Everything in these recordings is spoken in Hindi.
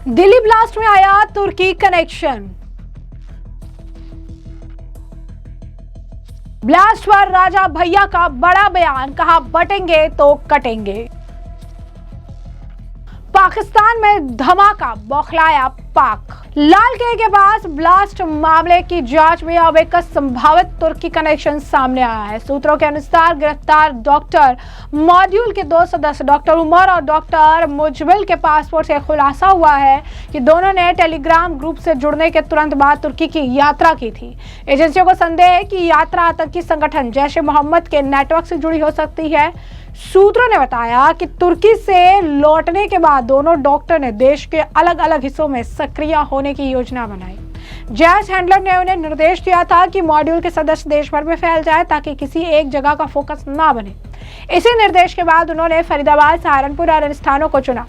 दिल्ली ब्लास्ट में आया तुर्की कनेक्शन। ब्लास्ट पर राजा भैया का बड़ा बयान, कहा बटेंगे तो कटेंगे। पाकिस्तान में धमाका, बौखलाया पाक। लाल किले के पास ब्लास्ट मामले की जांच में अब एक संभावित तुर्की कनेक्शन सामने आया है। सूत्रों के अनुसार गिरफ्तार डॉक्टर मॉड्यूल के दो सदस्य डॉक्टर उमर और डॉक्टर मुजबिल के पासपोर्ट से खुलासा हुआ है कि दोनों ने टेलीग्राम ग्रुप से जुड़ने के तुरंत बाद तुर्की की यात्रा की थी। एजेंसियों को संदेह है कि यात्रा आतंकी संगठन जैश ए मोहम्मद के नेटवर्क से जुड़ी हो सकती है। सूत्रों ने बताया कि तुर्की से लौटने के बाद दोनों डॉक्टर ने देश के अलग अलग हिस्सों में सक्रिय होने की योजना बनाई। जैश हैंडलर ने उन्हें निर्देश दिया था कि मॉड्यूल के सदस्य देश भर में फैल जाए ताकि किसी एक जगह का फोकस ना बने। इसी निर्देश के बाद उन्होंने फरीदाबाद, सहारनपुर और अन्य स्थानों को चुना।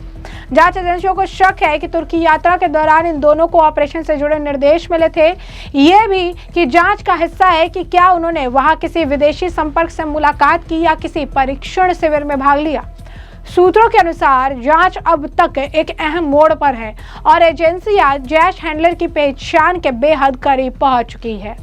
जांच एजेंसियों को शक है कि तुर्की यात्रा के दौरान इन दोनों को ऑपरेशन से जुड़े निर्देश मिले थे। ये भी कि जांच का हिस्सा है कि क्या उन्होंने वहां किसी विदेशी संपर्क से मुलाकात की या किसी परीक्षण शिविर में भाग लिया। सूत्रों के अनुसार जांच अब तक एक अहम मोड़ पर है और एजेंसियां जैश हैंडलर की पहचान के बेहद करीब पहुंच चुकी है।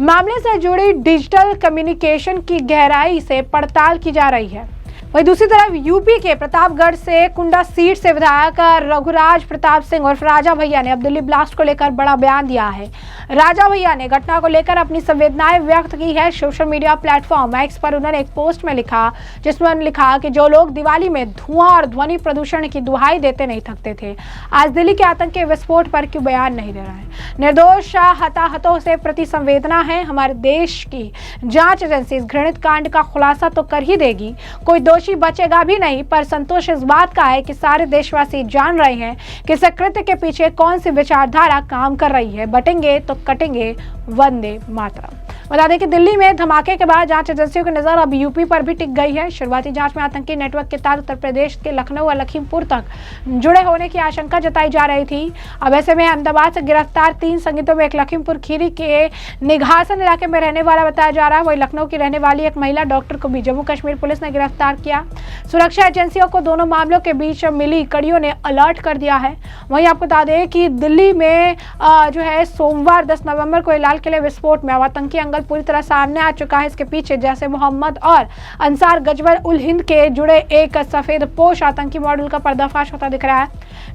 मामले से जुड़ी डिजिटल कम्युनिकेशन की गहराई से पड़ताल की जा रही है। वहीं दूसरी तरफ यूपी के प्रतापगढ़ से कुंडा सीट से विधायक रघुराज प्रताप सिंह और राजा भैया ने अब दिल्ली ब्लास्ट को लेकर बड़ा बयान दिया है। राजा भैया ने घटना को लेकर अपनी संवेदनाएं व्यक्त की है। सोशल मीडिया प्लेटफॉर्म एक्स पर उन्होंने एक पोस्ट में लिखा, जिसमें उन्होंने लिखा कि जो लोग दिवाली में धुआं और ध्वनि प्रदूषण की दुहाई देते नहीं थकते थे, आज दिल्ली के आतंकी विस्फोट पर क्यों बयान नहीं दे रहे हैं। निर्दोष हताहतों से प्रति संवेदना है। हमारे देश की जांच एजेंसी इस घृणित कांड का खुलासा तो कर ही देगी, कोई दोषी बचेगा भी नहीं। पर संतोष इस बात का है कि सारे देशवासी जान रहे हैं कि इस कृत्य के पीछे कौन सी विचारधारा काम कर रही है। बटेंगे तो कटेंगे, वंदे मातरम। बता दें कि दिल्ली में धमाके के बाद जांच एजेंसियों की नजर अब यूपी पर भी टिक गई है। शुरुआती जांच में आतंकी नेटवर्क के तार उत्तर प्रदेश के लखनऊ और लखीमपुर तक जुड़े होने की आशंका जताई जा रही थी। अब ऐसे में अहमदाबाद से गिरफ्तार 3 संदिग्धों में एक लखीमपुर खीरी के निघासन इलाके में रहने वाला बताया जा रहा है। वही लखनऊ की रहने वाली एक महिला डॉक्टर को भी जम्मू कश्मीर पुलिस ने गिरफ्तार किया। सुरक्षा एजेंसियों को दोनों मामलों के बीच मिली कड़ियों ने अलर्ट कर दिया है। वहीं आपको बता दें कि दिल्ली में जो है सोमवार 10 नवंबर को लाल किले विस्फोट में आतंकी अंगल पूरी तरह सामने आ चुका है। इसके पीछे जैश ए मोहम्मद और अंसार गजवत उल हिंद के जुड़े एक सफेद पोश आतंकी मॉडल का पर्दाफाश होता दिख रहा है।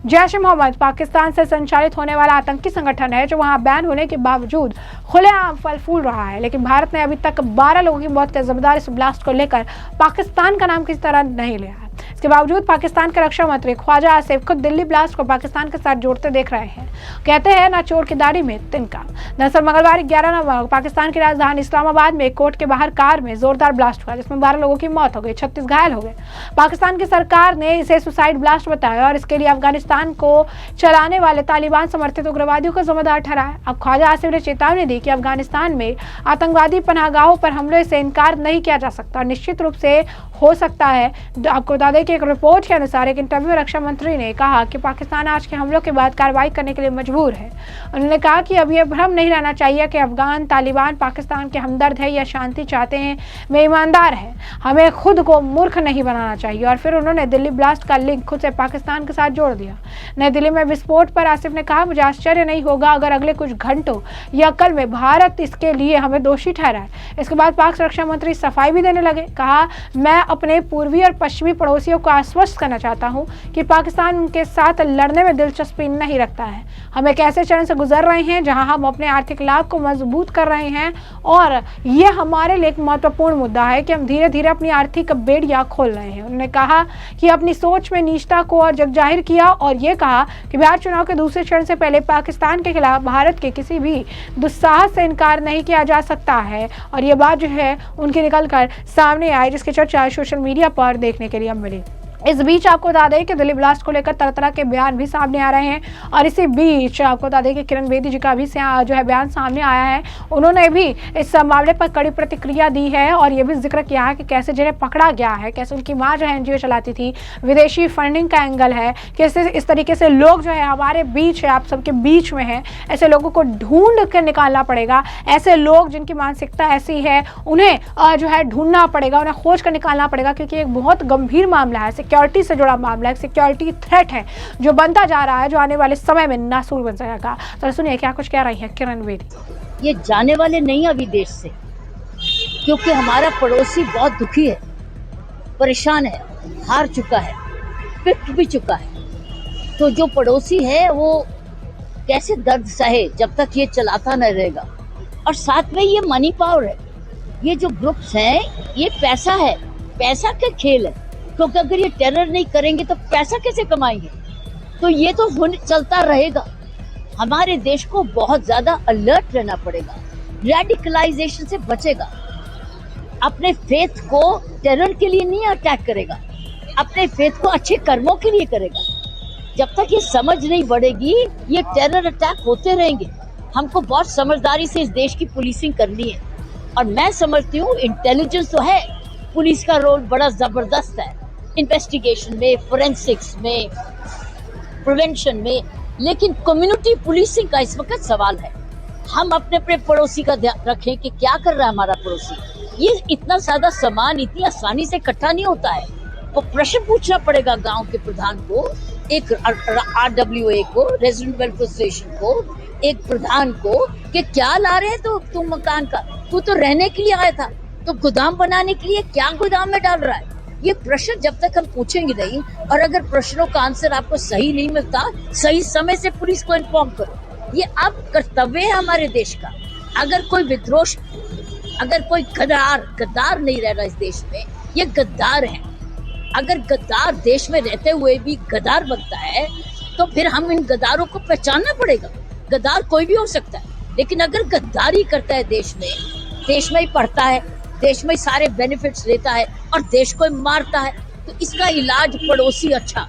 जैश ए मोहम्मद पाकिस्तान से संचालित होने वाला आतंकी संगठन है जो वहां बैन होने के बावजूद खुलेआम फल फूल रहा है। लेकिन भारत ने अभी तक 12 लोगों की मौत के जिम्मेदार इस ब्लास्ट को लेकर पाकिस्तान का नाम किसी तरह नहीं लिया है। इसके बावजूद पाकिस्तान के रक्षा मंत्री ख्वाजा आसिफ खुद दिल्ली ब्लास्ट को पाकिस्तान के साथ जोड़ते देख रहे हैं। कहते हैं ना चोर की दाढ़ी में तिनका। दरअसल मंगलवार 11 नवंबर पाकिस्तान की राजधानी इस्लामाबाद में कोर्ट के बाहर कार में जोरदार ब्लास्ट हुआ, जिसमें 12 लोगों की मौत हो गई, 36 घायल हो गए। पाकिस्तान की सरकार ने इसे सुसाइड ब्लास्ट बताया और इसके लिए अफगानिस्तान को चलाने वाले तालिबान समर्थित उग्रवादियों को जिम्मेदार ठहराया। अब ख्वाजा आसिफ ने चेतावनी दी कि अफगानिस्तान में आतंकवादी पनाहगाहों पर हमले से इनकार नहीं किया जा सकता। निश्चित रूप से हो सकता है। आपको बता दें कि एक रिपोर्ट के अनुसार एक इंटरव्यू में रक्षा मंत्री ने कहा कि पाकिस्तान आज के हमलों के बाद कार्रवाई करने के लिए मजबूर है। उन्होंने कहा कि अब यह भ्रम नहीं रहना चाहिए कि अफगान तालिबान पाकिस्तान के हमदर्द है या शांति चाहते हैं, वे ईमानदार है। हमें खुद को मूर्ख नहीं बनाना चाहिए। और फिर उन्होंने दिल्ली ब्लास्ट का लिंक खुद से पाकिस्तान के साथ जोड़ दिया। नई दिल्ली में विस्फोट पर आसिफ ने कहा, मुझे आश्चर्य नहीं होगा अगर अगले कुछ घंटों या कल में भारत इसके लिए हमें दोषी ठहराए। इसके बाद पाक रक्षा मंत्री सफाई भी देने लगे। कहा, मैं अपने पूर्वी और पश्चिमी पड़ोसियों को आश्वस्त करना चाहता हूं कि पाकिस्तान उनके साथ लड़ने में दिलचस्पी नहीं रखता है। हम एक ऐसे चरण से गुजर रहे हैं जहां हम अपने आर्थिक लाभ को मजबूत कर रहे हैं और ये हमारे लिए एक महत्वपूर्ण मुद्दा है कि हम धीरे धीरे अपनी आर्थिक बेड़ियां खोल रहे हैं। उन्होंने कहा कि अपनी सोच में निष्ठा को और जग जाहिर किया और ये कहा कि बिहार चुनाव के दूसरे चरण से पहले पाकिस्तान के खिलाफ भारत के किसी भी दुस्साहस से इनकार नहीं किया जा सकता है। और ये बात जो है उनकी निकलकर सामने आई, जिसकी चर्चा सोशल मीडिया पर देखने के लिए मिली। इस बीच आपको बता दें कि दिल्ली ब्लास्ट को लेकर तरह तरह के बयान भी सामने आ रहे हैं और इसी बीच आपको बता दें कि किरण बेदी जी का भी जो है बयान सामने आया है। उन्होंने भी इस मामले पर कड़ी प्रतिक्रिया दी है और ये भी जिक्र किया है कि कैसे जिन्हें पकड़ा गया है, कैसे उनकी माँ जो है एनजीओ चलाती थी, विदेशी फंडिंग का एंगल है, कैसे इस तरीके से लोग जो है हमारे बीच है, आप सबके बीच में है। ऐसे लोगों को ढूंढ कर निकालना पड़ेगा। ऐसे लोग जिनकी मानसिकता ऐसी है उन्हें जो है ढूंढना पड़ेगा, उन्हें खोज कर निकालना पड़ेगा, क्योंकि एक बहुत गंभीर मामला है। सिक्योरिटी से जुड़ा मामला है, सिक्योरिटी थ्रेट है जो बनता जा रहा है, जो आने वाले समय में नासूर बन जाएगा। तो सुनिए क्या कुछ कह रही है किरण बेदी। ये जाने वाले नहीं अभी देश से, क्योंकि हमारा पड़ोसी बहुत दुखी है, परेशान है, हार चुका है, पिट भी चुका है। तो जो पड़ोसी है वो कैसे दर्द सहे जब तक ये चलाता न रहेगा। और साथ में ये मनी पावर है, ये जो ग्रुप्स हैं ये पैसा है, पैसा का खेल है। क्योंकि अगर ये टेरर नहीं करेंगे तो पैसा कैसे कमाएंगे? तो ये तो चलता रहेगा। हमारे देश को बहुत ज्यादा अलर्ट रहना पड़ेगा, रेडिकलाइजेशन से बचेगा, अपने फेथ को टेरर के लिए नहीं अटैक करेगा, अपने फेथ को अच्छे कर्मों के लिए करेगा। जब तक ये समझ नहीं बढ़ेगी ये टेरर अटैक होते रहेंगे। हमको बहुत समझदारी से इस देश की पुलिसिंग करनी है। और मैं समझती हूँ इंटेलिजेंस तो है, पुलिस का रोल बड़ा जबरदस्त है इन्वेस्टिगेशन में, फोरेंसिक्स में, प्रिवेंशन में, लेकिन कम्युनिटी पुलिसिंग का इस वक्त सवाल है। हम अपने अपने पड़ोसी का ध्यान रखें कि क्या कर रहा है हमारा पड़ोसी। ये इतना ज्यादा सामान इतनी आसानी से इकट्ठा नहीं होता है। तो प्रश्न पूछना पड़ेगा गांव के प्रधान को, एक RWA को, रेजिडेंट वेलफेयर एसोसिएशन को, एक प्रधान को, कि क्या ला रहे हैं तो तुम मकान का, तू तो रहने के लिए आया था, तो गोदाम बनाने के लिए क्या गोदाम में डाल रहा है? ये प्रश्न जब तक हम पूछेंगे नहीं, और अगर प्रश्नों का आंसर आपको सही नहीं मिलता, सही समय से पुलिस को इन्फॉर्म करो। ये अब कर्तव्य है हमारे देश का। अगर कोई विद्रोह, अगर कोई गद्दार नहीं रह रहा इस देश में, ये गद्दार है। अगर गद्दार देश में रहते हुए भी गद्दार बनता है तो फिर हम इन गद्दारों को पहचानना पड़ेगा। गद्दार कोई भी हो सकता है, लेकिन अगर गद्दारी करता है देश में ही पढ़ता है, देश में ही सारे बेनिफिट्स लेता है और देश को मारता है, तो इसका इलाज पड़ोसी अच्छा,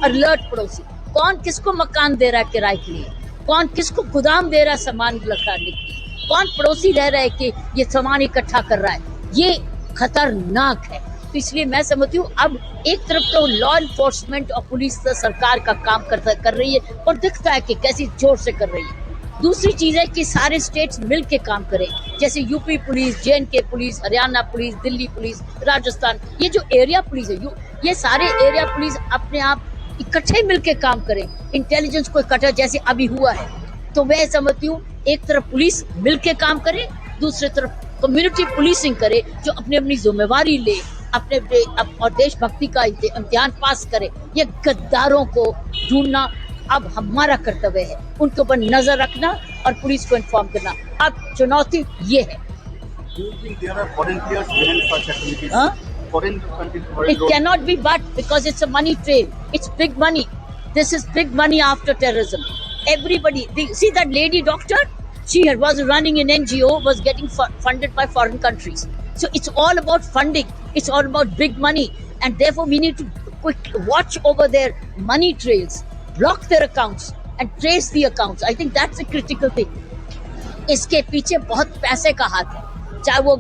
अलर्ट पड़ोसी। कौन किसको मकान दे रहा है किराए के लिए, कौन किसको गोदाम दे रहा है सामान लखाने के लिए, कौन पड़ोसी रह रहा है कि ये सामान इकट्ठा कर रहा है, ये खतरनाक है। तो इसलिए मैं समझती हूँ अब एक तरफ तो लॉ इन्फोर्समेंट और पुलिस सरकार का काम कर रही है और दिखता है कि कैसी जोर से कर रही है। दूसरी चीज है कि सारे स्टेट्स मिल के काम करें, जैसे UP police, JNK police, Haryana police, Delhi police, Rajasthan, ये जो एरिया पुलिस है, ये सारे एरिया पुलिस अपने आप इकट्ठे मिलके काम करें, इंटेलिजेंस को इकट्ठा जैसे अभी हुआ है। तो मैं समझती हूँ एक तरफ पुलिस मिलके काम करे, दूसरी तरफ कम्युनिटी पुलिसिंग करे, जो अपनी अपनी जिम्मेवारी ले, अपने और देशभक्ति का इम्तिहान पास करे। ये गद्दारों को ढूंढना अब हमारा कर्तव्य है, उनके ऊपर नजर रखना और पुलिस को इन्फॉर्म करना। अब चुनौती ये है। It cannot be but because it's a money trail. It's big money. This is big money after terrorism. Everybody, see that lady doctor? She was running an NGO, was getting funded by foreign countries. So it's all about funding. It's all about big money. And therefore we need to watch over their money trails, block their accounts and trace the accounts. I think that's a critical thing. इसके पीछे बहुत पैसे का हाथ है, चाहे वो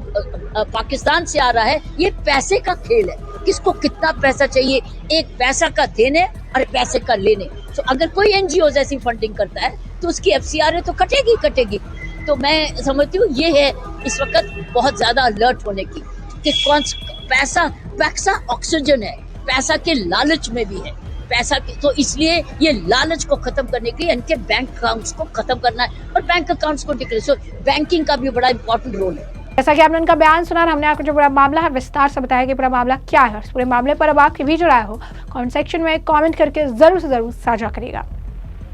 पाकिस्तान से आ रहा है, ये पैसे का खेल है। किसको कितना पैसा चाहिए, एक पैसा का देने और पैसे का लेने। तो अगर कोई NGO ऐसी फंडिंग करता है तो उसकी FCRA तो कटेगी। तो मैं समझती हूँ ये है इस वक्त बहुत ज्यादा अलर्ट होने की, कि कौन पैसा ऑक्सीजन है, पैसा के लालच में भी है पैसा के। तो इसलिए ये लालच को खत्म करने के लिए इनके बैंक अकाउंट्स को खत्म करना है और बैंक अकाउंट्स को डिक्लेयर। सो बैंकिंग का भी बड़ा इंपॉर्टेंट रोल है। जैसा कि आपने उनका बयान सुना, हमने आपको जो पूरा मामला है विस्तार से बताया कि पूरा मामला क्या है। और पूरे मामले पर अब आपकी भी जो राय हो कमेंट सेक्शन में कमेंट करके जरूर से जरूर साझा करिएगा।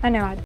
धन्यवाद।